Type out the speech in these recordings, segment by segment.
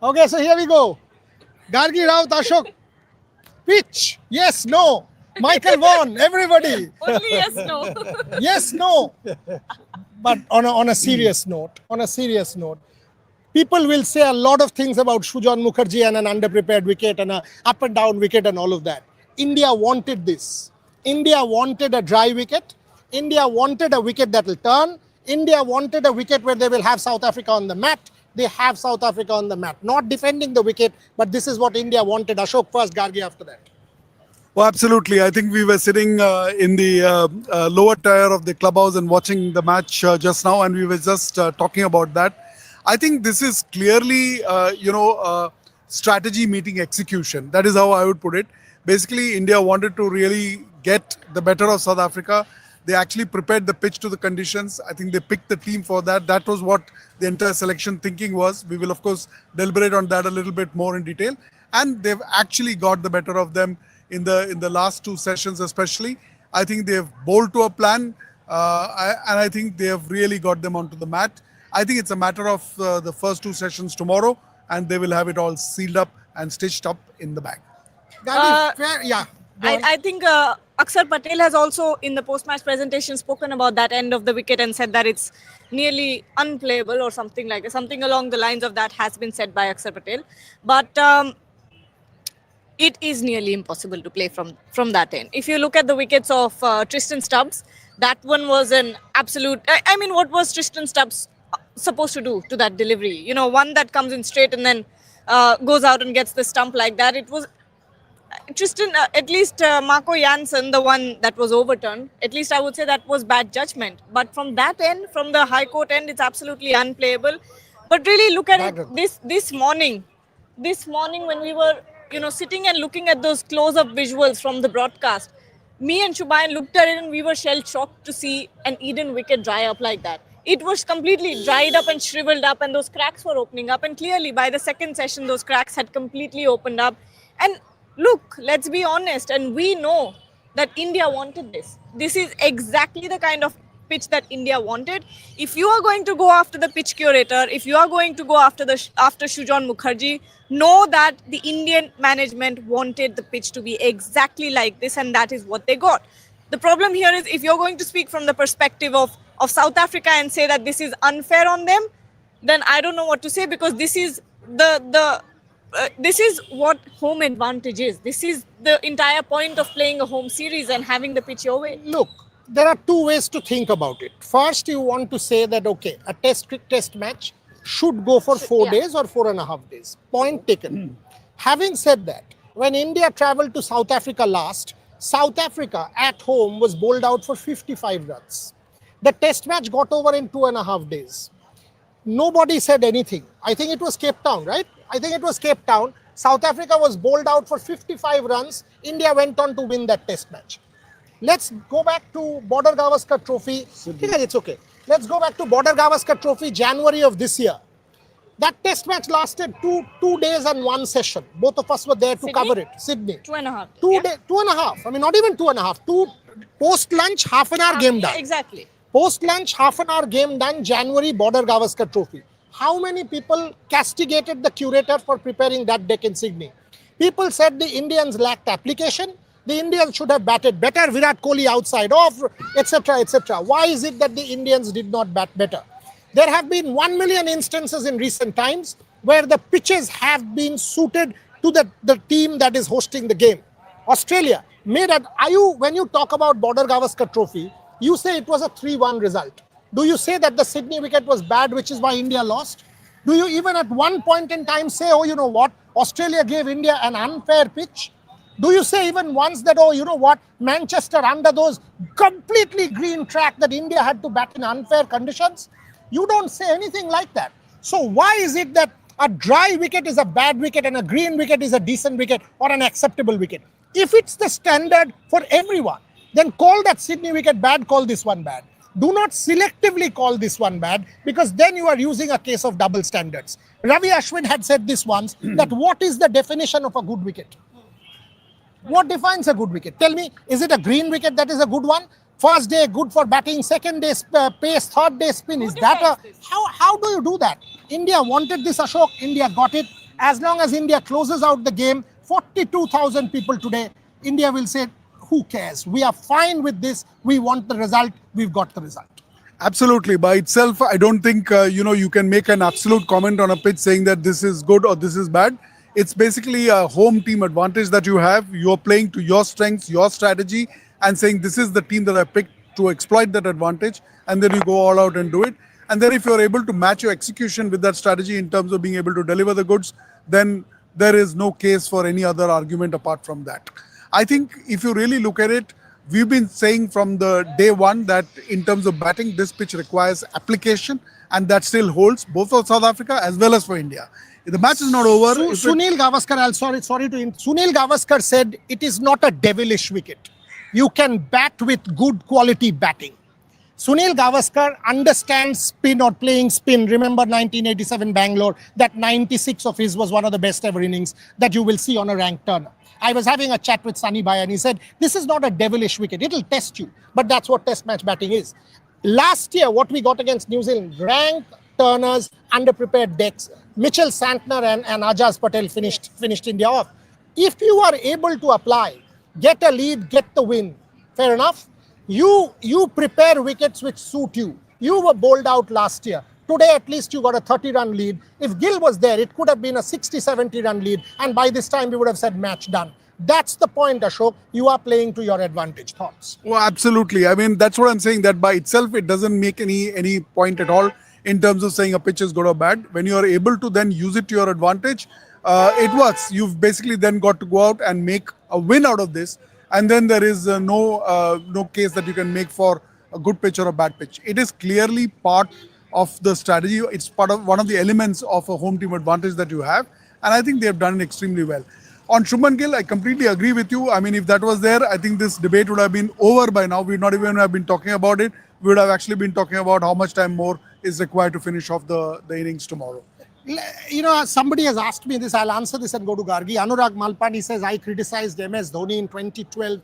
Okay, so here we go. Gargi Raut Ashok. Pitch. Yes, no. Michael Vaughan, everybody. Only yes, no. Yes, no. But on a serious note, people will say a lot of things about Sujan Mukherjee and an underprepared wicket and a up and down wicket and all of that. India wanted this. India wanted a dry wicket. India wanted a wicket that will turn. India wanted a wicket where they will have South Africa on the mat. They have South Africa on the mat. Not defending the wicket, but this is what India wanted. Ashok first, Gargi after that. Oh, absolutely. I think we were sitting in the lower tier of the clubhouse and watching the match just now, and we were just talking about that. I think this is clearly, strategy meeting execution. That is how I would put it. Basically, India wanted to really get the better of South Africa. They actually prepared the pitch to the conditions. I think they picked the team for that. That was what the entire selection thinking was. We will, of course, deliberate on that a little bit more in detail. And they've actually got the better of them in the last two sessions, especially. I think they've bowled to a plan, and I think they have really got them onto the mat. I think it's a matter of the first two sessions tomorrow, and they will have it all sealed up and stitched up in the bag. Gargi, fair, yeah. go on. I think Akshar Patel has also, in the post-match presentation, spoken about that end of the wicket and said that it's nearly unplayable or something like that. Something along the lines of that has been said by Akshar Patel. But it is nearly impossible to play from that end. If you look at the wickets of Tristan Stubbs, that one was an absolute... I mean, what was Tristan Stubbs supposed to do to that delivery? You know, one that comes in straight and then goes out and gets the stump like that. It was... Tristan, at least Marco Janssen, the one that was overturned, at least I would say that was bad judgment. But from that end, from the High Court end, it's absolutely unplayable. But really look at it this morning when we were, sitting and looking at those close-up visuals from the broadcast, me and Shubayan looked at it and we were shell-shocked to see an Eden wicket dry up like that. It was completely dried up and shriveled up, and those cracks were opening up. And clearly, by the second session, those cracks had completely opened up. And look, let's be honest, and we know that India wanted this. This is exactly the kind of pitch that India wanted. If you are going to go after the pitch curator, if you are going to go after Sujan Mukherjee, know that the Indian management wanted the pitch to be exactly like this, and that is what they got. The problem here is, if you're going to speak from the perspective of South Africa and say that this is unfair on them, then I don't know what to say, because this is this is what home advantage is. This is the entire point of playing a home series and having the pitch your way. Look, there are two ways to think about it. First, you want to say that, okay, a test match should go for 4 days or 4.5 days. Point taken. Having said that, when India traveled to South Africa last, South Africa at home was bowled out for 55 runs. The test match got over in 2.5 days. Nobody said anything. I think it was Cape Town, right? I think it was Cape Town. South Africa was bowled out for 55 runs. India went on to win that test match. Let's go back to Border Gavaskar Trophy. It's okay. Let's go back to Border Gavaskar Trophy, January of this year. That test match lasted two days and one session. Both of us were there to cover it. Sydney. 2.5. 2.5. I mean, not even 2.5. Post-lunch, half an hour game done. Exactly. Post-lunch, half an hour game done, January, Border Gavaskar Trophy. How many people castigated the curator for preparing that deck in Sydney? People said the Indians lacked application. The Indians should have batted better. Virat Kohli outside off, etc., etc. Why is it that the Indians did not bat better? There have been 1 million instances in recent times where the pitches have been suited to the team that is hosting the game. Australia made an... when you talk about Border Gavaskar Trophy, you say it was a 3-1 result. Do you say that the Sydney wicket was bad, which is why India lost? Do you even at one point in time say, oh, you know what, Australia gave India an unfair pitch? Do you say even once that, oh, you know what, Manchester under those completely green track that India had to bat in unfair conditions? You don't say anything like that. So why is it that a dry wicket is a bad wicket and a green wicket is a decent wicket or an acceptable wicket? If it's the standard for everyone, then call that Sydney wicket bad, call this one bad. Do not selectively call this one bad, because then you are using a case of double standards. Ravi Ashwin had said this once, that what is the definition of a good wicket? What defines a good wicket? Tell me, is it a green wicket that is a good one? First day, good for batting. Second day, pace. Third day, spin. Is that a... How do you do that? India wanted this, Ashok. India got it. As long as India closes out the game, 42,000 people today, India will say, who cares? We are fine with this. We want the result. We've got the result. Absolutely. By itself, I don't think you can make an absolute comment on a pitch saying that this is good or this is bad. It's basically a home team advantage that you have. You're playing to your strengths, your strategy, and saying this is the team that I picked to exploit that advantage, and then you go all out and do it. And then if you're able to match your execution with that strategy in terms of being able to deliver the goods, then there is no case for any other argument apart from that. I think if you really look at it, we've been saying from the day one that in terms of batting, this pitch requires application, and that still holds both for South Africa as well as for India. If the match is not over, Sunil Gavaskar, Sunil Gavaskar said it is not a devilish wicket. You can bat with good quality batting. Sunil Gavaskar understands spin or playing spin. Remember 1987 Bangalore, that 96 of his was one of the best ever innings that you will see on a ranked turner. I was having a chat with Sunny Bhai and he said, this is not a devilish wicket. It'll test you. But that's what test match batting is. Last year, what we got against New Zealand, ranked turners, underprepared decks. Mitchell Santner and Ajaz Patel finished India off. If you are able to apply, get a lead, get the win, fair enough. You prepare wickets which suit you. You were bowled out last year. Today, at least you got a 30-run lead. If Gill was there, it could have been a 60, 70-run lead. And by this time, we would have said match done. That's the point, Ashok. You are playing to your advantage. Thoughts? Well, absolutely. I mean, that's what I'm saying, that by itself, it doesn't make any point at all in terms of saying a pitch is good or bad. When you are able to then use it to your advantage, it works. You've basically then got to go out and make a win out of this. And then there is no case that you can make for a good pitch or a bad pitch. It is clearly part of the strategy. It's part of one of the elements of a home team advantage that you have. And I think they have done it extremely well. On Shubman Gill, I completely agree with you. I mean, if that was there, I think this debate would have been over by now. We would not even have been talking about it. We would have actually been talking about how much time more is required to finish off the innings tomorrow. You know, somebody has asked me this. I'll answer this and go to Gargi. Anurag Malpani says, I criticized MS Dhoni in 2012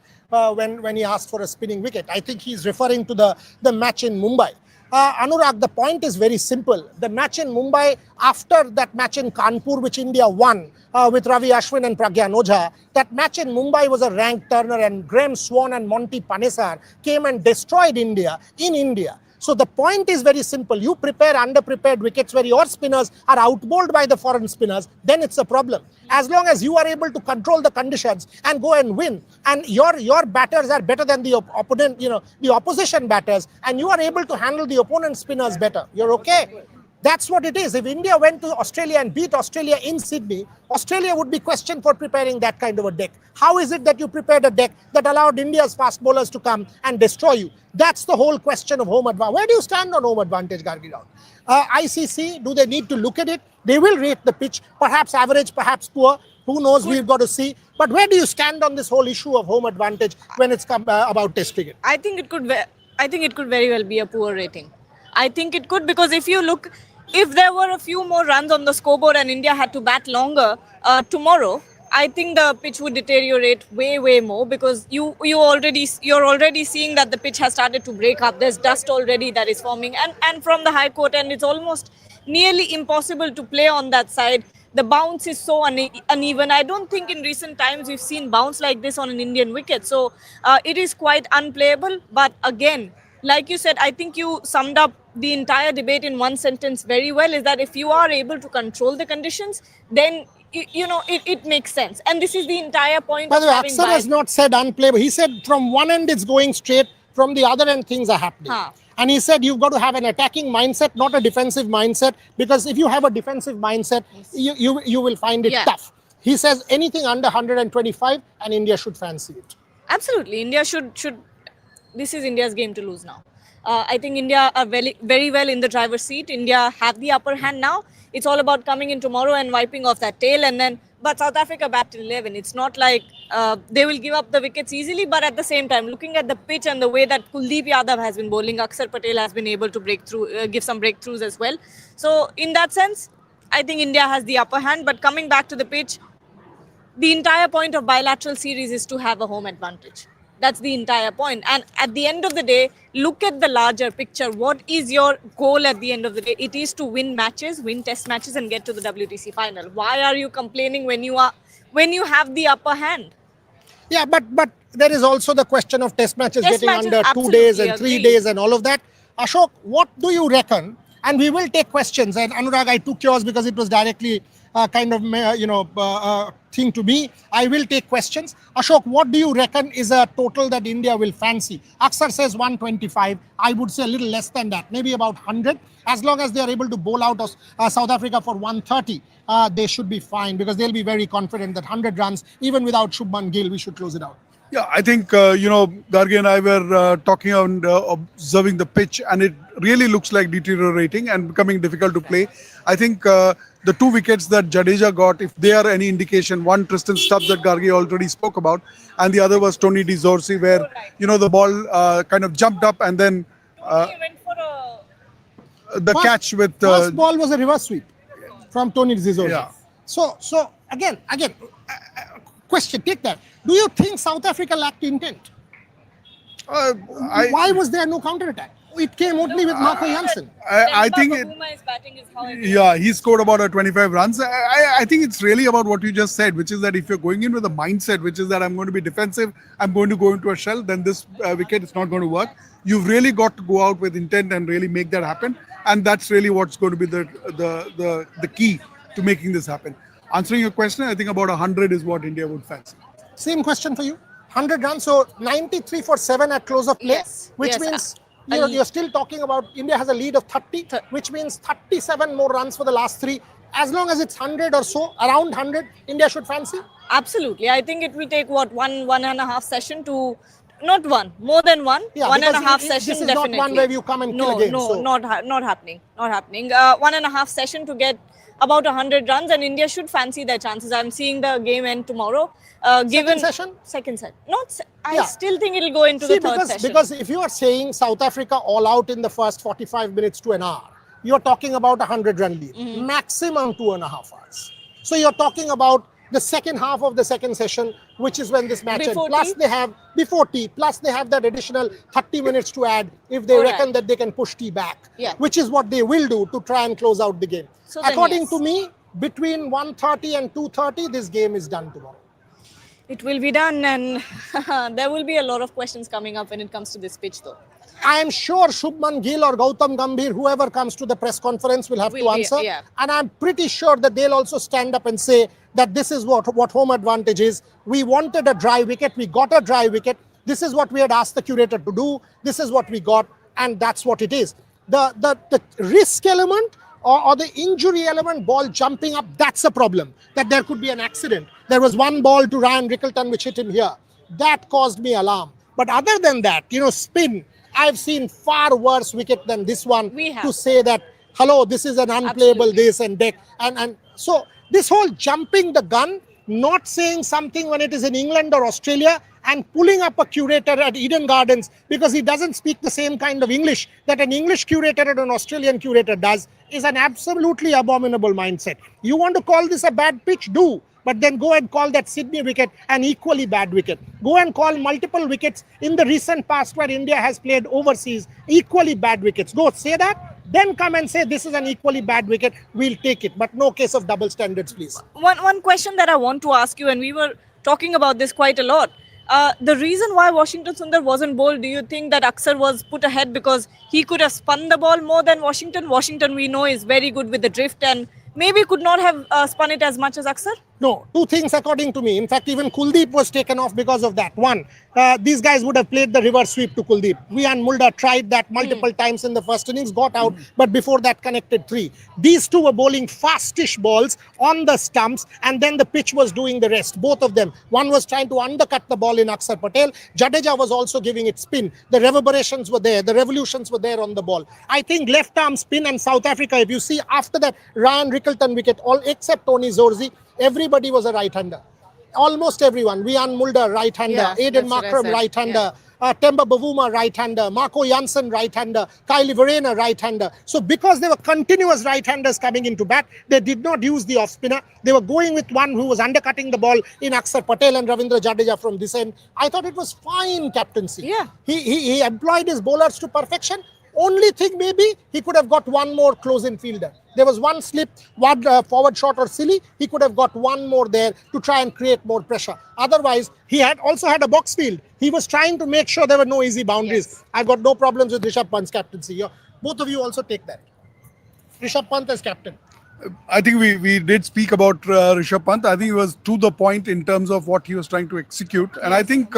when he asked for a spinning wicket. I think he's referring to the match in Mumbai. Anurag, the point is very simple. The match in Mumbai, after that match in Kanpur, which India won with Ravi Ashwin and Pragyan Ojha, that match in Mumbai was a ranked turner, and Graham Swan and Monty Panesar came and destroyed India in India. So the point is very simple. You prepare underprepared wickets where your spinners are outbowled by the foreign spinners, then it's a problem. As long as you are able to control the conditions and go and win, and your batters are better than the opponent, the opposition batters, and you are able to handle the opponent spinners better, you're okay. That's what it is. If India went to Australia and beat Australia in Sydney, Australia would be questioned for preparing that kind of a deck. How is it that you prepared a deck that allowed India's fast bowlers to come and destroy you? That's the whole question of home advantage. Where do you stand on home advantage, Gargi Rao? ICC, do they need to look at it? They will rate the pitch, perhaps average, perhaps poor. Who knows? We've got to see. But where do you stand on this whole issue of home advantage when it's come about Test cricket? I think it could very well be a poor rating. I think it could, because if you look, if there were a few more runs on the scoreboard and India had to bat longer tomorrow, I think the pitch would deteriorate way more, because you're already seeing that the pitch has started to break up. There's dust already that is forming, and from the high court, and it's almost nearly impossible to play on that side. The bounce is so uneven. I don't think in recent times we've seen bounce like this on an Indian wicket. So it is quite unplayable. But again, like you said, I think you summed up the entire debate in one sentence very well, is that if you are able to control the conditions, then it makes sense. And this is the entire point. By the way, Axar has not said unplayable. He said from one end it's going straight, from the other end things are happening. And he said you've got to have an attacking mindset, not a defensive mindset, because if you have a defensive mindset, you will find it tough. He says anything under 125 and India should fancy it. Absolutely. India should. This is India's game to lose now. I think India are very well in the driver's seat. India have the upper hand now. It's all about coming in tomorrow and wiping off that tail. But South Africa bat till 11. It's not like they will give up the wickets easily. But at the same time, looking at the pitch and the way that Kuldeep Yadav has been bowling, Akshar Patel has been able to break through, give some breakthroughs as well. So in that sense, I think India has the upper hand. But coming back to the pitch, the entire point of bilateral series is to have a home advantage. That's the entire point. And at the end of the day, look at the larger picture. What is your goal at the end of the day? It is to win matches, win test matches, and get to the WTC final. Why are you complaining when you have the upper hand? Yeah, but there is also the question of test matches Test getting matches, under 2 absolutely days and 3 agree. days and all of that. Ashok, what do you reckon? And we will take questions. And Anurag, I took yours because it was directly thing to me. I will take questions. Ashok, what do you reckon is a total that India will fancy? Aksar says 125. I would say a little less than that, maybe about 100. As long as they are able to bowl out South Africa for 130, they should be fine because they'll be very confident that 100 runs, even without Shubman Gill, we should close it out. Yeah, I think, Gargi and I were talking and observing the pitch, and it really looks like deteriorating and becoming difficult to play. I think the 2 wickets that Jadeja got, if they are any indication, one Tristan Stubbs that Gargi already spoke about, and the other was Tony De Zorzi, where, the ball kind of jumped up and then He went for a catch with... First ball was a reverse sweep from Tony Zizor. Yeah. So again, question, take that. Do you think South Africa lacked intent? Why was there no counter-attack? It came only with Marco Jansen. I think... Bavuma is batting is how Yeah, he scored about 25 runs. I think it's really about what you just said, which is that if you're going in with a mindset, which is that I'm going to be defensive, I'm going to go into a shell, then this wicket is not going to work. You've really got to go out with intent and really make that happen. And that's really what's going to be the key to making this happen. Answering your question, I think about 100 is what India would fancy. Same question for you. 100 runs, so 93 for 7 at close of play, Yes, which yes, means a you're still talking about India has a lead of 30, which means 37 more runs for the last 3. As long as it's 100 or so, around 100, India should fancy. Absolutely. I think it will take one and a half session to, not one, more than one, Yeah, one and a because half this session is definitely. not one where you come and kill No, a game. no, So not happening. 1.5 session to get about 100 runs, and India should fancy their chances. I'm seeing the game end tomorrow. Given session? Second set. I Yeah. still think it'll go into see, the third session. because if you are saying South Africa all out in the first 45 minutes to an hour, you're talking about a 100-run lead, maximum 2.5 hours. So you're talking about the second half of the second session, which is when this match ends. Before Plus tea? they have before tea. Plus they have that additional 30 minutes to add if they Alright. reckon that they can push tea back. Yeah. Which is what they will do to try and close out the game. So then, According yes. to me, between 1:30 and 2:30, this game is done tomorrow. It will be done, and there will be a lot of questions coming up when it comes to this pitch, though. I am sure Shubman Gill or Gautam Gambhir, whoever comes to the press conference, will have to Will be, answer. yeah. And I'm pretty sure that they'll also stand up and say that this is what home advantage is. We wanted a dry wicket. We got a dry wicket. This is what we had asked the curator to do. This is what we got. And that's what it is. The risk element or the injury element, ball jumping up, that's a problem. That there could be an accident. There was one ball to Ryan Rickleton which hit him here. That caused me alarm. But other than that, spin. I've seen far worse wicket than this one We have. to say that, hello, this is an unplayable Absolutely. this and deck. And so this whole jumping the gun, not saying something when it is in England or Australia, and pulling up a curator at Eden Gardens because he doesn't speak the same kind of English that an English curator and an Australian curator does, is an absolutely abominable mindset. You want to call this a bad pitch? Do. But then go and call that Sydney wicket an equally bad wicket. Go and call multiple wickets in the recent past where India has played overseas equally bad wickets. Go say that, then come and say this is an equally bad wicket. We'll take it. But no case of double standards, please. One question that I want to ask you, and we were talking about this quite a lot. The reason why Washington Sundar wasn't bowled, do you think that Aksar was put ahead because he could have spun the ball more than Washington? Washington, we know, is very good with the drift and maybe could not have spun it as much as Aksar? No, two things according to me. In fact, even Kuldeep was taken off because of that. One, these guys would have played the reverse sweep to Kuldeep. Rian Mulder tried that multiple times in the first innings, got out, but before that connected 3. These two were bowling fastish balls on the stumps, and then the pitch was doing the rest, both of them. One was trying to undercut the ball in Akshar Patel. Jadeja was also giving it spin. The reverberations were there. The revolutions were there on the ball. I think left arm spin and South Africa, if you see after that Ryan Rickleton wicket, all except Tony Zorzi, everybody was a right-hander. almost everyone. Vian Mulder, right-hander. Yeah, Aiden that's what I Markram, said. right-hander. Temba Bavuma, right-hander. Marco Janssen, right-hander. Kylie Verena, right-hander. So because there were continuous right-handers coming into bat, they did not use the off-spinner. They were going with one who was undercutting the ball in Akshar Patel and Ravindra Jadeja from this end. I thought it was fine captaincy. Yeah. He employed his bowlers to perfection. Only thing maybe he could have got one more close-in fielder. There was one slip, one forward shot or silly. He could have got one more there to try and create more pressure. Otherwise, he had also had a box field. He was trying to make sure there were no easy boundaries. Yes. I've got no problems with Rishabh Pant's captaincy. Both of you also take that. Rishabh Pant as captain. I think we did speak about Rishabh Pant. I think he was to the point in terms of what he was trying to execute. And I think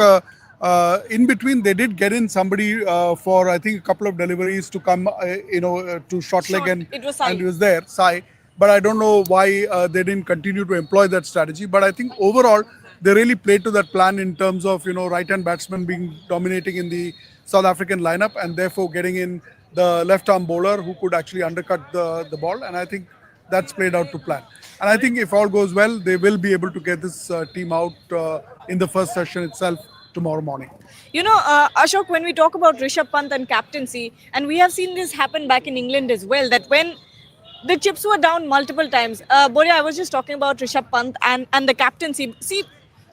in between they did get in somebody for I think a couple of deliveries to come, to short leg, and It was Sai. and he was there, Sai. But I don't know why they didn't continue to employ that strategy. But I think overall they really played to that plan in terms of right-hand batsman being dominating in the South African lineup, and therefore getting in the left-arm bowler who could actually undercut the ball. And I think that's played out to plan. And I think if all goes well, they will be able to get this team out in the first session itself tomorrow morning. Ashok, when we talk about Rishabh Pant and captaincy, and we have seen this happen back in England as well, that when the chips were down multiple times, Boria, I was just talking about Rishabh Pant and the captaincy. See,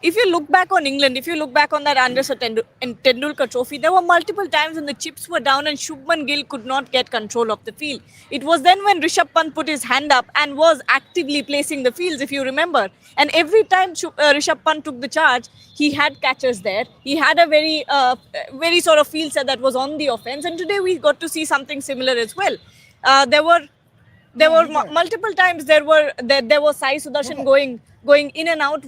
if you look back on England, if you look back on that Anderson Tendulkar trophy, there were multiple times when the chips were down and Shubman Gill could not get control of the field. It was then when Rishabh Pant put his hand up and was actively placing the fields, if you remember. And every time Rishabh Pant took the charge, he had catchers there. He had a very sort of field set that was on the offense. And today we got to see something similar as well. There were multiple times there was Sai Sudarshan going in and out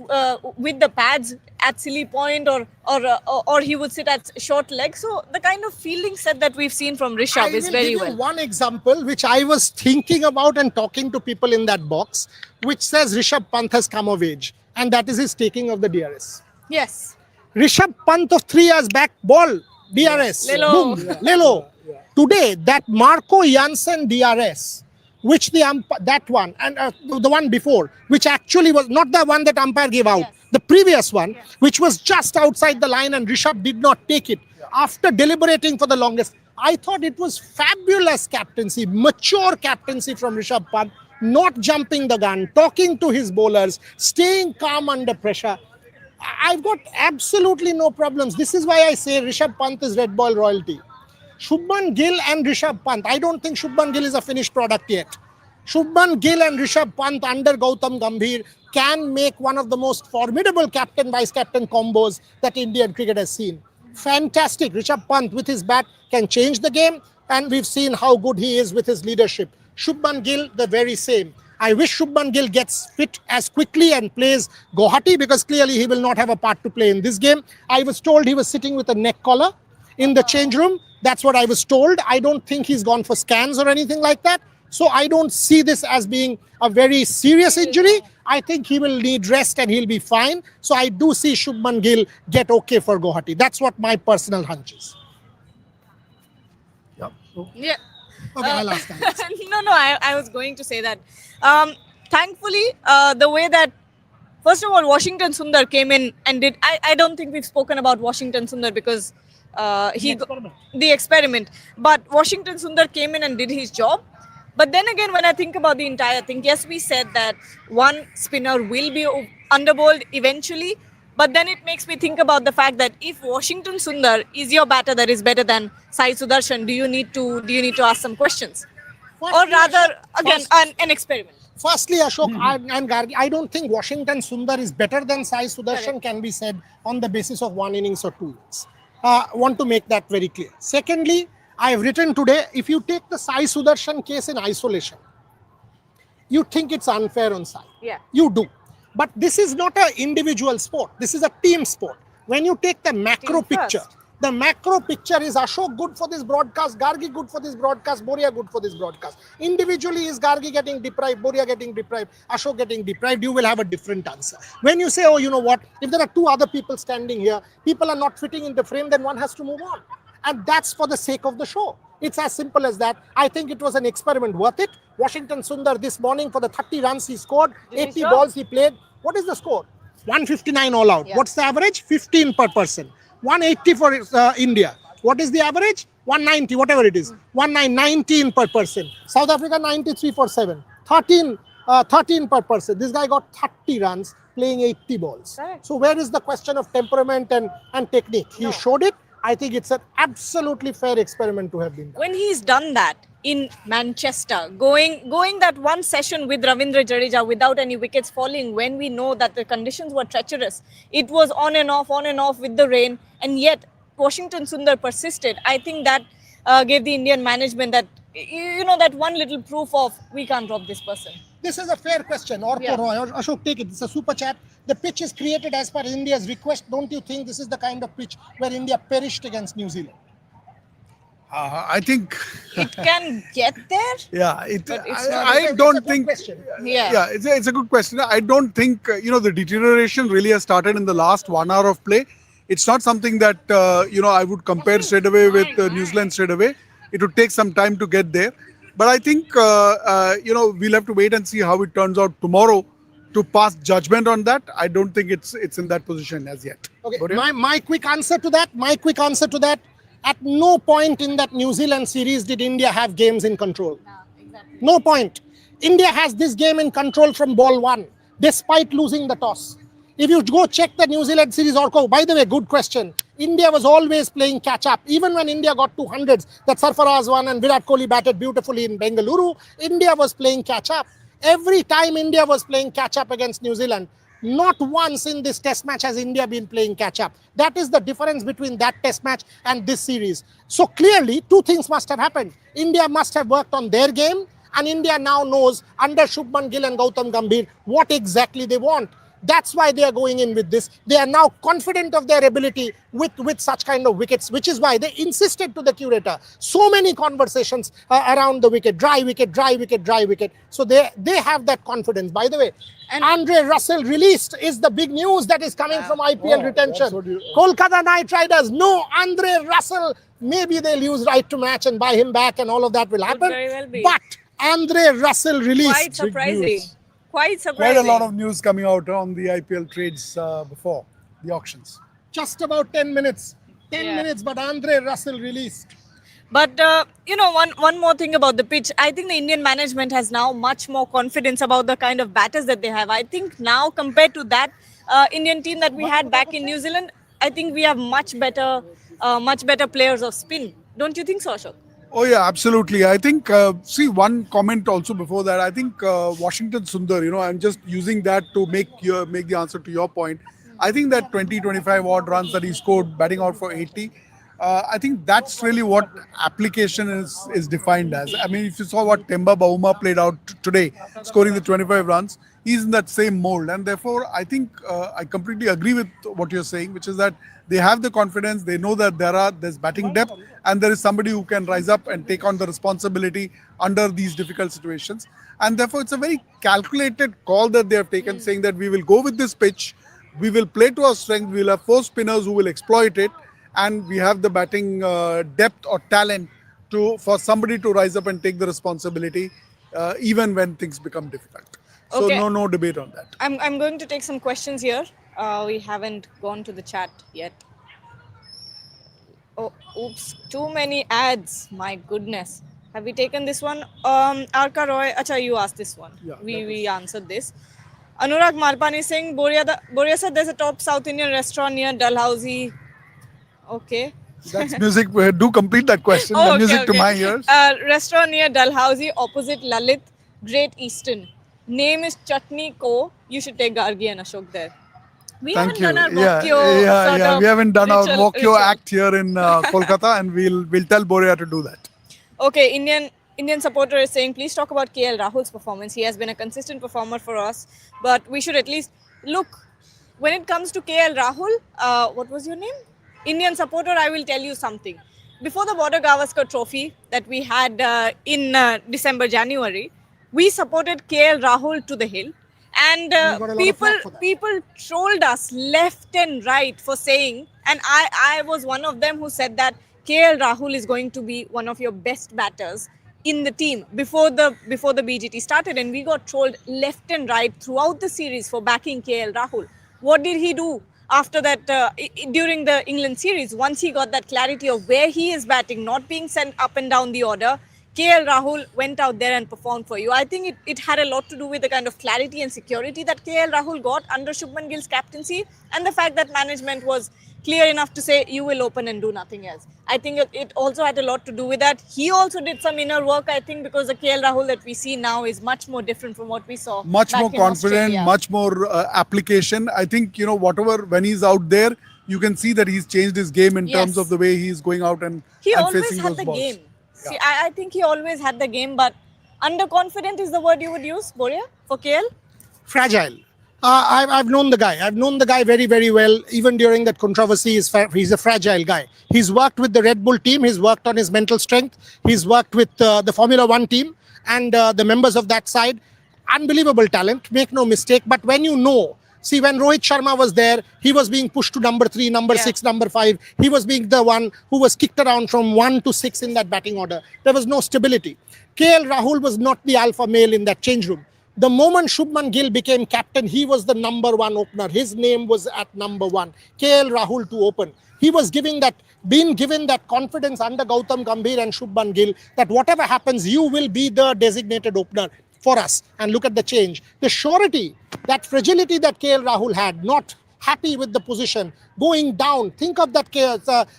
with the pads at silly point, or he would sit at short leg. So the kind of fielding set that we've seen from Rishabh is very well. I will give you one example which I was thinking about and talking to people in that box, which says Rishabh Pant has come of age, and that is his taking of the DRS. Yes. Rishabh Pant of 3 years back, ball, DRS, Lelo. boom, Lelo. Today, that Marco Janssen DRS, which that one and the one before, which actually was not the one that umpire gave out, the previous one, which was just outside the line, and Rishabh did not take it after deliberating for the longest. I thought it was fabulous captaincy, mature captaincy from Rishabh Pant, not jumping the gun, talking to his bowlers, staying calm under pressure. I've got absolutely no problems. This is why I say Rishabh Pant is red ball royalty. Shubman Gill and Rishabh Pant. I don't think Shubman Gill is a finished product yet. Shubman Gill and Rishabh Pant under Gautam Gambhir can make one of the most formidable captain-vice captain combos that Indian cricket has seen. Fantastic. Rishabh Pant with his bat can change the game, and we've seen how good he is with his leadership. Shubman Gill, the very same. I wish Shubman Gill gets fit as quickly and plays Guwahati, because clearly he will not have a part to play in this game. I was told he was sitting with a neck collar in the change room. That's what I was told. I don't think he's gone for scans or anything like that. So I don't see this as being a very serious injury. I think he will need rest and he'll be fine. So I do see Shubman Gill get okay for Guwahati. That's what my personal hunch is. Yeah. Okay, I'll ask that. No, I was going to say that. Thankfully, the way that, first of all, Washington Sundar came in and did, I don't think we've spoken about Washington Sundar because the experiment. But Washington Sundar came in and did his job. But then again, when I think about the entire thing, yes, we said that one spinner will be underbowled eventually. But then it makes me think about the fact that if Washington Sundar is your batter that is better than Sai Sudarshan, do you need to ask some questions? Or rather, again, an experiment. Firstly, Ashok and Gargi, I don't think Washington Sundar is better than Sai Sudarshan can be said on the basis of one innings or 2 innings. Want to make that very clear. Secondly, I have written today, if you take the Sai Sudarshan case in isolation, you think it's unfair on Sai. Yeah. You do. But this is not an individual sport. This is a team sport. When you take the macro picture, the macro picture is Ashok good for this broadcast, Gargi good for this broadcast, Boria good for this broadcast. Individually, is Gargi getting deprived, Boria getting deprived, Ashok getting deprived, you will have a different answer. When you say, oh, you know what, if there are 2 other people standing here, people are not fitting in the frame, then one has to move on. And that's for the sake of the show. It's as simple as that. I think it was an experiment worth it. Washington Sundar this morning, for the 30 runs he scored, 80 balls he played. What is the score? 159 all out. Yeah. What's the average? 15 per person. 180 for India. What is the average? 190, whatever it is. 19 per person. South Africa 93 for 7. 13 per person. This guy got 30 runs playing 80 balls. Correct. So where is the question of temperament and technique? He showed it. I think it's an absolutely fair experiment to have been done. When he's done that in Manchester, going that one session with Ravindra Jadeja without any wickets falling, when we know that the conditions were treacherous, it was on and off with the rain, and yet Washington Sundar persisted. I think that gave the Indian management that, that one little proof of we can't drop this person. This is a fair question. Orko Yeah. Roy, or Ashok, take it. It's a super chat. The pitch is created as per India's request. Don't you think this is the kind of pitch where India perished against New Zealand? I think, It can get there. yeah, But it's I It's a don't good think. question. Yeah. It's a good question. I don't think the deterioration really has started in the last 1 hour of play. It's not something that I would compare straight away with New Zealand straight away. It would take some time to get there. But I think we'll have to wait and see how it turns out tomorrow to pass judgment on that. I don't think it's in that position as yet. Okay, Boria? my quick answer to that, at no point in that New Zealand series did India have games in control. No point. India has this game in control from ball one, despite losing the toss. If you go check the New Zealand series, Orko, by the way, good question. India was always playing catch up. Even when India got 200s, that Sarfaraz won and Virat Kohli batted beautifully in Bengaluru, India was playing catch up. Every time India was playing catch up against New Zealand, not once in this test match has India been playing catch up. That is the difference between that test match and this series. So clearly, two things must have happened. India must have worked on their game, and India now knows under Shubman Gill and Gautam Gambhir what exactly they want. That's why they are going in with this. They are now confident of their ability with such kind of wickets, which is why they insisted to the curator. So many conversations around the wicket, dry wicket, dry wicket, dry wicket. So they have that confidence. By the way, And- Andre Russell released is the big news that is coming from IPL retention. what you- Kolkata Knight Riders, no Andre Russell. Maybe they'll use right to match and buy him back and all of that will happen. very well be. But Andre Russell released. Quite surprising. news. Quite Quite surprising. a lot of news coming out on the IPL trades before the auctions. Just about 10 minutes. 10 Yeah. minutes, but Andre Russell released. But one more thing about the pitch. I think the Indian management has now much more confidence about the kind of batters that they have. I think now compared to that Indian team that we had back in New Zealand, I think we have much better players of spin. Don't you think so, Ashok? Oh yeah, absolutely. I think one comment also before that. I think Washington Sundar. I'm just using that to make the answer to your point. I think that 20-25 odd runs that he scored, batting out for 80. I think that's really what application is defined as. I mean, if you saw what Temba Bavuma played out today, scoring the 25 runs, he's in that same mold. And therefore, I think I completely agree with what you're saying, which is that they have the confidence, they know that there's batting depth, and there is somebody who can rise up and take on the responsibility under these difficult situations. And therefore, it's a very calculated call that they have taken, saying that we will go with this pitch, we will play to our strength, we will have 4 spinners who will exploit it, and we have the batting depth or talent for somebody to rise up and take the responsibility even when things become difficult. So Okay. no debate on that. I'm going to take some questions here. We haven't gone to the chat yet. Oh, oops! Too many ads. My goodness. Have we taken this one? Arka Roy. Acha, you asked this one. Yeah, We answered this. Anurag Marpani Singh, Boria said there's a top South Indian restaurant near Dalhousie. Okay. That's music. Do complete that question. Oh, The okay, music to okay. my ears. Restaurant near Dalhousie, opposite Lalit, Great Eastern. Name is Chutney Co. You should take Gargi and Ashok there. We Thank you. haven't done our Bokyo sort Yeah. of We haven't done our ritual- Wokyo ritual. act here in Kolkata, and we'll tell Boria to do that. Okay, Indian supporter is saying, please talk about KL Rahul's performance. He has been a consistent performer for us, but we should at least look. When it comes to KL Rahul, what was your name? Indian supporter, I will tell you something. Before the Border Gavaskar Trophy that we had in December, January, we supported KL Rahul to the hill. And got a lot of people flack for that. people trolled us left and right for saying, and I was one of them who said that KL Rahul is going to be one of your best batters in the team before the BGT started, and we got trolled left and right throughout the series for backing KL Rahul. what did he do after that during the England series? Once he got that clarity of where he is batting, not being sent up and down the order, KL Rahul went out there and performed for you. I think it had a lot to do with the kind of clarity and security that KL Rahul got under Shubman Gill's captaincy, and the fact that management was clear enough to say you will open and do nothing else. I think it also had a lot to do with that. He also did some inner work, I think, because the KL Rahul that we see now is much more different from what we saw. Much back more in confident, Australia. much more application. I think, whatever, when he's out there, you can see that he's changed his game in terms Yes. of the way he's going out and He and always facing had those the balls. game. See, I think he always had the game, but underconfident is the word you would use, Boria, for KL? Fragile. I've known the guy. I've known the guy very, very well. Even during that controversy, he's a fragile guy. He's worked with the Red Bull team. He's worked on his mental strength. He's worked with the Formula One team and the members of that side. Unbelievable talent, make no mistake. But when see, when Rohit Sharma was there, he was being pushed to number 3, number 6, number 5. He was being the one who was kicked around from 1 to 6 in that batting order. There was no stability. KL Rahul was not the alpha male in that change room. The moment Shubman Gill became captain, he was the number 1 opener. His name was at number 1. KL Rahul to open. He was being given that confidence under Gautam Gambhir and Shubman Gill that whatever happens, you will be the designated opener for us. And look at the change. The surety, that fragility that KL Rahul had, not happy with the position, going down. Think of that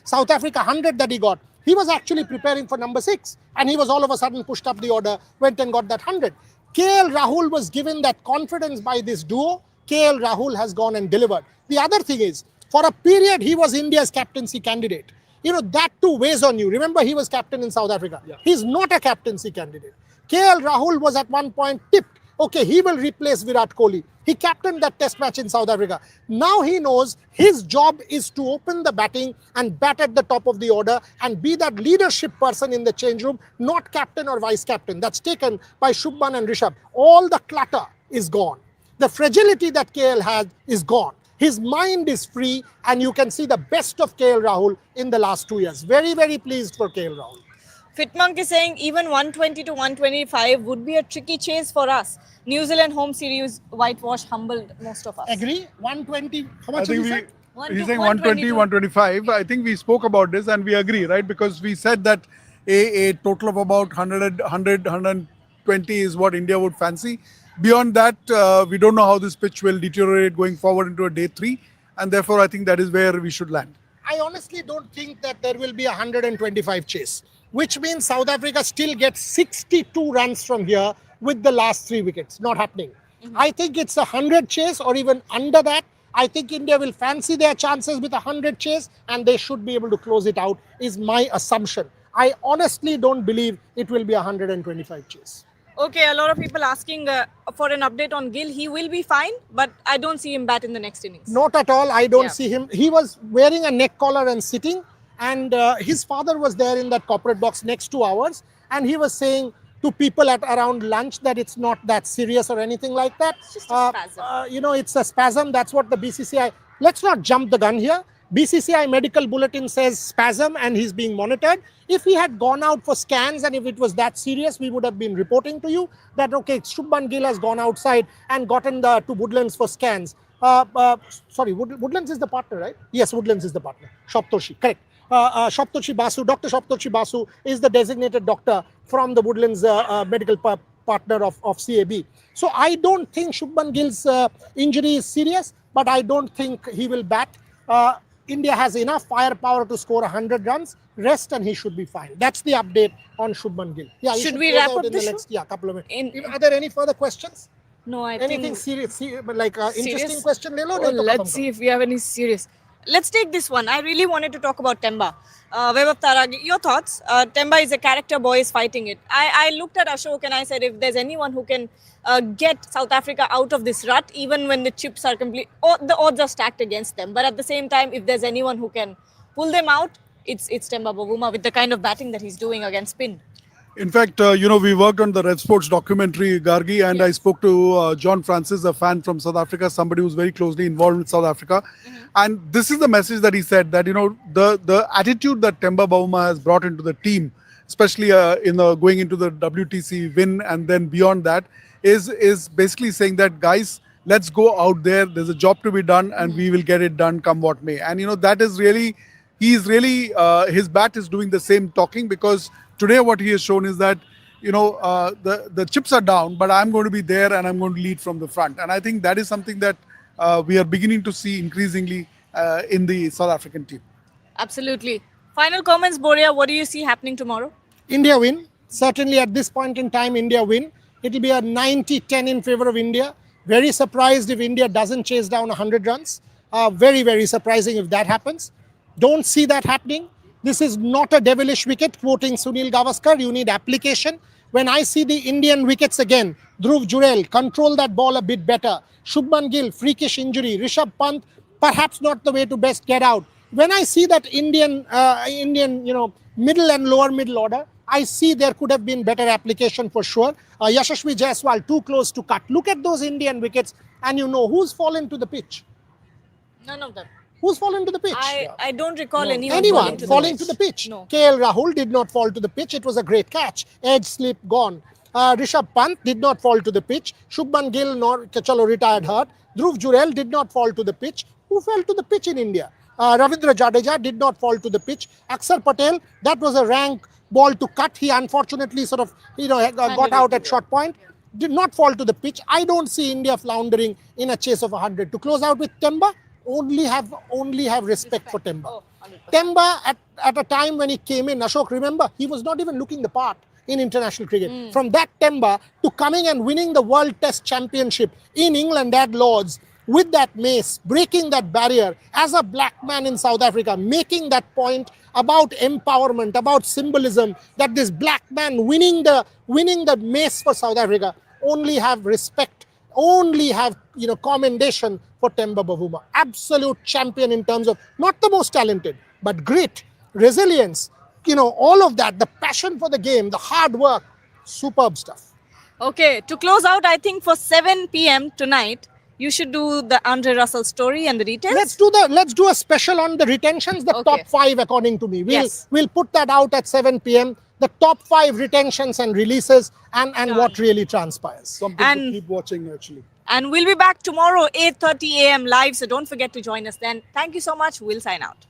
South Africa 100 that he got. He was actually preparing for number 6. And he was all of a sudden pushed up the order, went and got that 100. KL Rahul was given that confidence by this duo. KL Rahul has gone and delivered. The other thing is, for a period, he was India's captaincy candidate. That too weighs on you. Remember, he was captain in South Africa. Yeah. He's not a captaincy candidate. KL Rahul was at one point tipped. Okay, he will replace Virat Kohli. He captained that test match in South Africa. Now he knows his job is to open the batting and bat at the top of the order and be that leadership person in the change room, not captain or vice captain. That's taken by Shubman and Rishabh. All the clutter is gone. The fragility that KL had is gone. His mind is free, and you can see the best of KL Rahul in the last 2 years. Very, very pleased for KL Rahul. Fitmonk is saying even 120 to 125 would be a tricky chase for us. New Zealand home series whitewash humbled most of us. Agree? 120, how much I think did you say? he's saying 120, 125. I think we spoke about this and we agree, right? Because we said that a total of about 100, 120 is what India would fancy. Beyond that, we don't know how this pitch will deteriorate going forward into a day 3. And therefore, I think that is where we should land. I honestly don't think that there will be a 125 chase, which means South Africa still gets 62 runs from here with the last 3 wickets. Not happening. I think it's a 100 chase or even under that. I think India will fancy their chances with a 100 chase and they should be able to close it out, is my assumption. I honestly don't believe it will be a 125 chase. Okay, a lot of people asking for an update on Gill. He will be fine, but I don't see him bat in the next innings. Not at all. I don't see him. He was wearing a neck collar and sitting, and his father was there in that corporate box next to ours, and he was saying to people at around lunch that it's not that serious or anything like that. It's just a spasm. It's a spasm. That's what the BCCI. Let's not jump the gun here. BCCI medical bulletin says spasm and he's being monitored. If he had gone out for scans and if it was that serious, we would have been reporting to you that, okay, Shubman Gill has gone outside and gotten to Woodlands for scans. Sorry, Woodlands is the partner, right? Yes, Woodlands is the partner. Shoptoshi, correct. Shoptoshi Basu, Dr. Shoptoshi Basu is the designated doctor from the Woodlands medical partner of CAB. So I don't think Shubman Gill's injury is serious, but I don't think he will bat. India has enough firepower to score 100 runs, rest and he should be fine. That's the update on Shubman Gill. Yeah, should we wrap up in the the show? next couple of minutes. Are there any further questions? No, I Anything think... serious, like interesting question? Let's see if we have any serious. Let's take this one. I really wanted to talk about Temba. Vaibhav Taragi, your thoughts? Temba is a character, boy is fighting it. I looked at Ashok and I said, if there's anyone who can get South Africa out of this rut, even when the chips are complete, or the odds are stacked against them. But at the same time, if there's anyone who can pull them out, it's Temba Bavuma with the kind of batting that he's doing against spin. In fact, we worked on the Red Sports documentary, Gargi, and I spoke to John Francis, a fan from South Africa, somebody who's very closely involved with South Africa. And this is the message that he said, that, the attitude that Temba Bavuma has brought into the team, especially going into the WTC win and then beyond that, is basically saying that, guys, let's go out there. There's a job to be done, and we will get it done, come what may. And that is really, his bat is doing the same talking, because today what he has shown is that the chips are down, but I'm going to be there and I'm going to lead from the front. And I think that is something that we are beginning to see increasingly in the South African team. Absolutely. Final comments, Boria. What do you see happening tomorrow? India win. Certainly at this point in time, India win. It will be a 90-10 in favor of India. Very surprised if India doesn't chase down 100 runs. Very, very surprising if that happens. Don't see that happening. This is not a devilish wicket, quoting Sunil Gavaskar. You need application. When I see the Indian wickets again, Dhruv Jurel, control that ball a bit better. Shubman Gill, freakish injury. Rishabh Pant, perhaps not the way to best get out. When I see that Indian, middle and lower middle order, I see there could have been better application for sure. Yashasvi Jaiswal, too close to cut. Look at those Indian wickets and you know who's fallen to the pitch. None of them. Who's fallen to the pitch? I don't recall anyone falling to the pitch. No. KL Rahul did not fall to the pitch. It was a great catch. Edge slip gone. Rishabh Pant did not fall to the pitch. Shubman Gill nor Chalo retired hurt. Dhruv Jurel did not fall to the pitch. Who fell to the pitch in India? Ravindra Jadeja did not fall to the pitch. Akshar Patel, that was a rank ball to cut. He unfortunately got out at short point. Did not fall to the pitch. I don't see India floundering in a chase of 100. To close out with Temba, only have respect for Temba. Oh, Temba at a time when he came in, Ashok, remember, he was not even looking the part in international cricket. From that Temba to coming and winning the World Test Championship in England at Lords with that mace, breaking that barrier as a black man in South Africa, making that point about empowerment, about symbolism, that this black man winning the mace for South Africa, only have respect, only have commendation for Temba Bavuma. Absolute champion in terms of not the most talented, but grit, resilience, all of that, the passion for the game, the hard work, superb stuff. Okay, to close out, I think for 7 p.m. tonight, you should do the Andre Russell story and the details. Let's do a special on the retentions, the top 5 according to me. We'll put that out at 7 p.m. The top 5 retentions and releases and what really transpires. Something to keep watching actually. And we'll be back tomorrow 8:30 a.m. live, so don't forget to join us then. Thank you so much. We'll sign out.